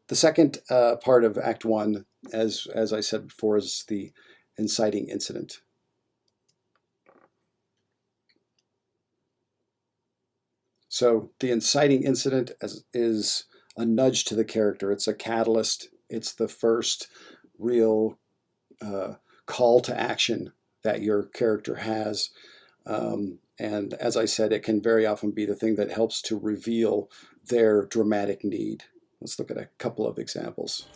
The second part of Act 1, as I said before, is the inciting incident. So the inciting incident is a nudge to the character. It's a catalyst. It's the first real call to action that your character has. And as I said, it can very often be the thing that helps to reveal their dramatic need. Let's look at a couple of examples.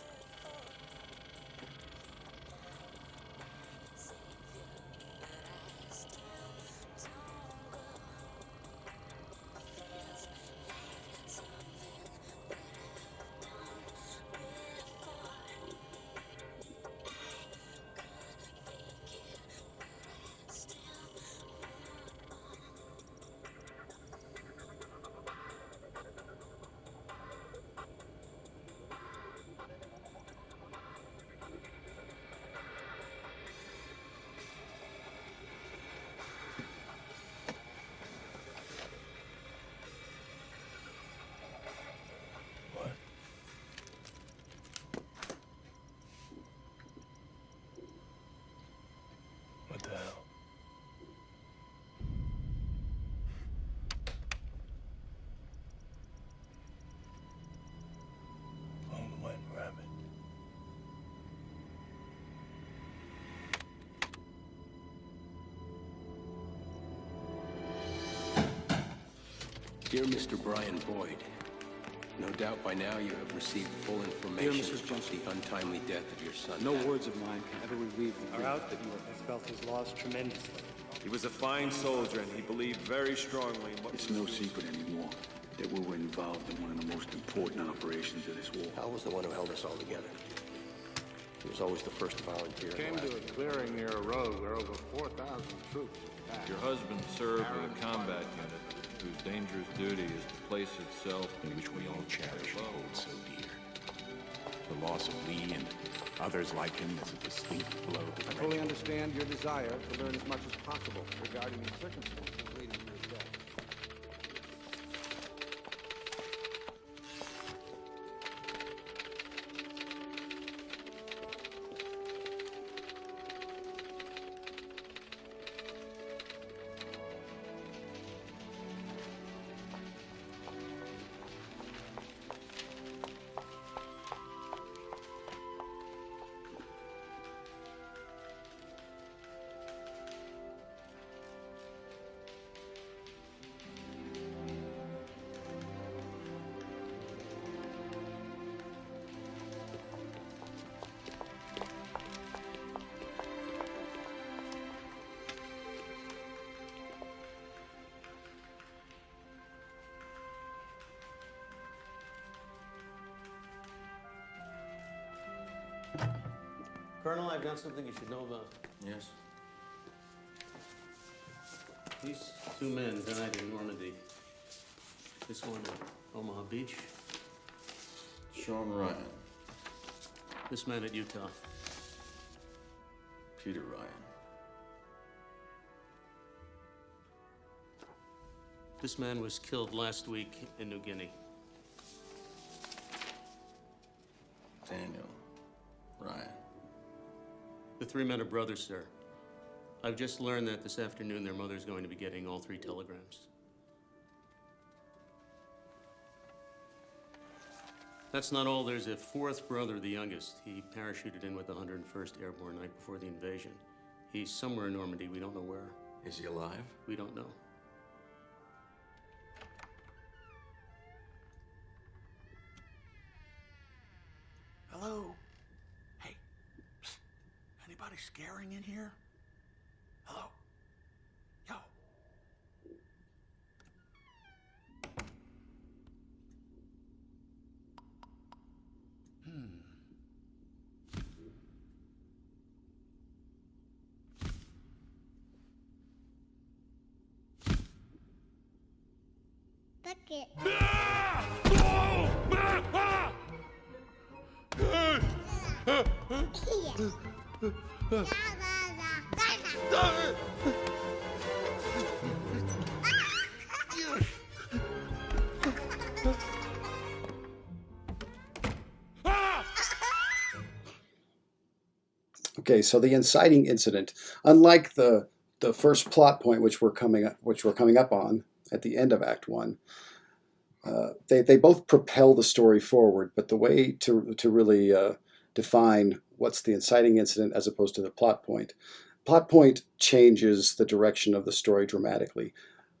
What the hell? Long white rabbit. Dear Mr. Brian Boyd, no doubt by now you have received full information about the untimely death of your son. No words of mine can ever relieve the Our outfit has felt his loss tremendously. He was a fine soldier, and he believed very strongly in what... It's no secret anymore that we were involved in one of the most important operations of this war. Hal was the one who held us all together. He was always the first to volunteer. Came to a clearing near a road where over 4,000 troops attacked. Your husband served with a combat unit whose dangerous duty is to place itself In which we all cherish and hold so dear. The loss of Lee and others like him is a distinct blow to I the fully regiment. understand your desire to learn as much as possible regarding the circumstances leading to his death. Colonel, I've got something you should know about. Yes? These two men died in Normandy. This one at Omaha Beach. Sean Ryan, This man at Utah. Peter Ryan. This man was killed last week in New Guinea. Daniel Ryan. The three men are brothers, sir. I've just learned that this afternoon their mother's going to be getting all three telegrams. That's not all. There's a fourth brother, the youngest. He parachuted in with the 101st Airborne night before the invasion. He's somewhere in Normandy. We don't know where. Is he alive? We don't know. Hello? Hey, psst. Anybody scaring in here? Hello? Yo. Bucket. Okay, so the inciting incident, unlike the first plot point which we're coming up on at the end of Act One, they both propel the story forward. But the way to really define what's the inciting incident as opposed to the plot point changes the direction of the story dramatically.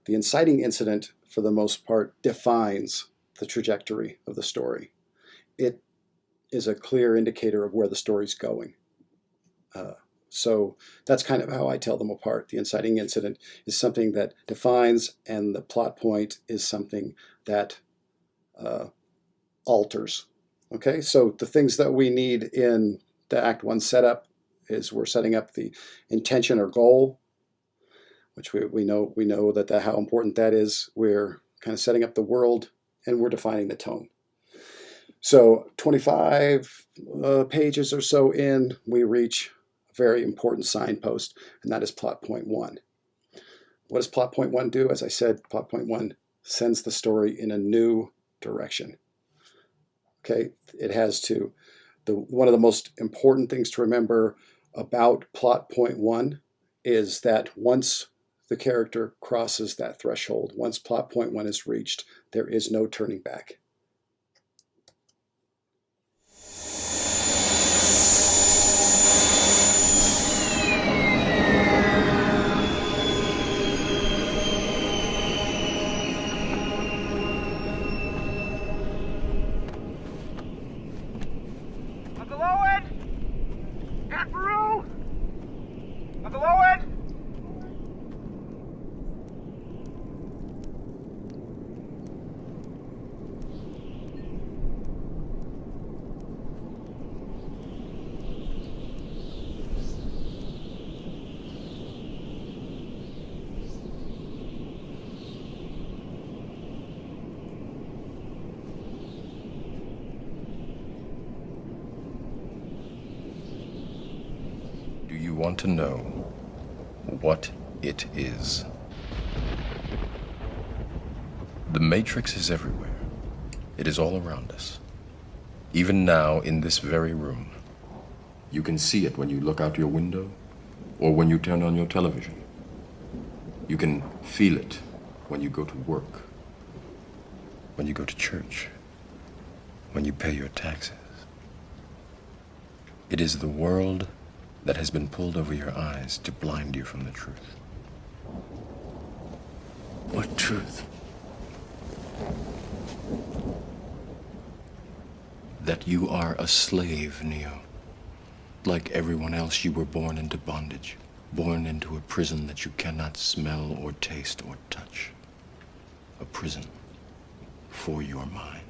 The inciting incident, for the most part, defines the trajectory of the story. It is a clear indicator of where the story's going. So that's kind of how I tell them apart. The inciting incident is something that defines, and the plot point is something that alters. Okay, so the things that we need in the Act One setup is we're setting up the intention or goal, which we know that how important that is. We're kind of setting up the world, and we're defining the tone. So 25 pages or so in, we reach a very important signpost, and that is plot point one. What does plot point one do? As I said, plot point one sends the story in a new direction. Okay, it has to. One of the most important things to remember about plot point one is that once the character crosses that threshold, once plot point one is reached, there is no turning back. Uncle Owen! Aunt Beru! Uncle Owen! Do you want to know what it is? The Matrix is everywhere. It is all around us. Even now, in this very room. You can see it when you look out your window or when you turn on your television. You can feel it when you go to work, when you go to church, when you pay your taxes. It is the world that has been pulled over your eyes to blind you from the truth. What truth? That you are a slave, Neo. Like everyone else, you were born into bondage, born into a prison that you cannot smell or taste or touch. A prison for your mind.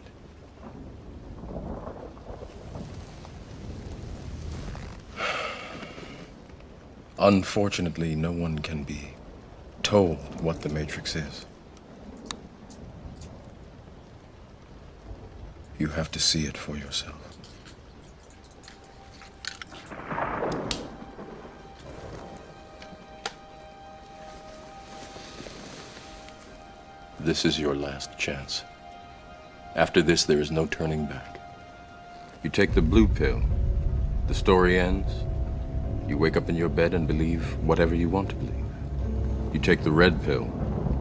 Unfortunately, no one can be told what the Matrix is. You have to see it for yourself. This is your last chance. After this, there is no turning back. You take the blue pill, the story ends. You wake up in your bed and believe whatever you want to believe. You take the red pill,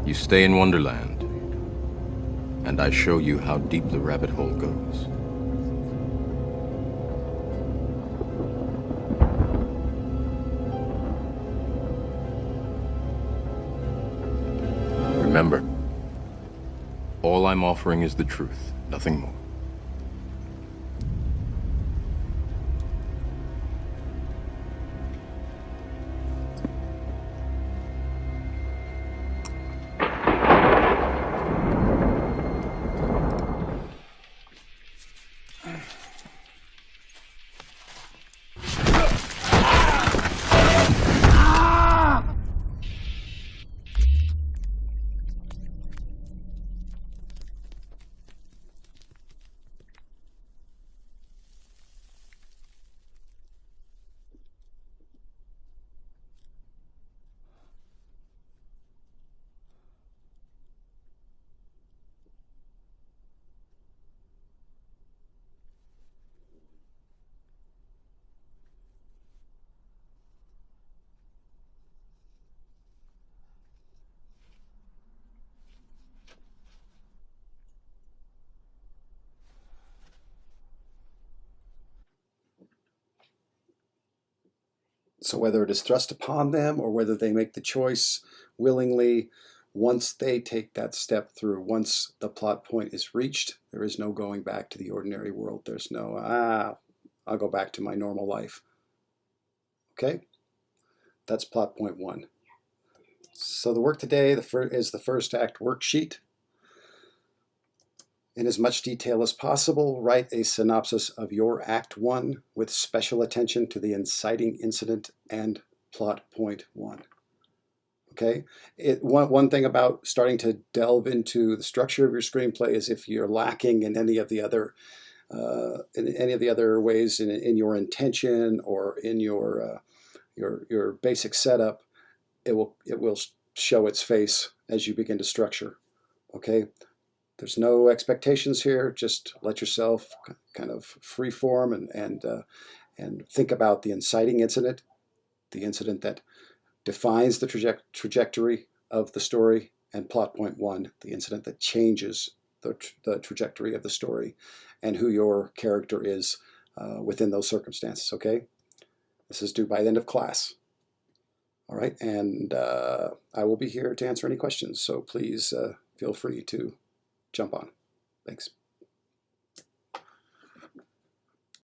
you stay in Wonderland, and I show you how deep the rabbit hole goes. Remember, all I'm offering is the truth, nothing more. So whether it is thrust upon them or whether they make the choice willingly, once they take that step through, once the plot point is reached, there is no going back to the ordinary world. There's no, I'll go back to my normal life. Okay? That's plot point 1. So the work today is the first act worksheet. In as much detail as possible, write a synopsis of your Act 1 with special attention to the inciting incident and plot point 1. Okay? One thing about starting to delve into the structure of your screenplay is if you're lacking in any of the other ways in your intention or in your basic setup, it will show its face as you begin to structure. Okay? There's no expectations here. Just let yourself kind of free form and think about the inciting incident, the incident that defines the trajectory of the story, and plot point 1, the incident that changes the trajectory of the story, and who your character is within those circumstances. Okay, this is due by the end of class. All right, and I will be here to answer any questions. So please feel free to jump on. Thanks.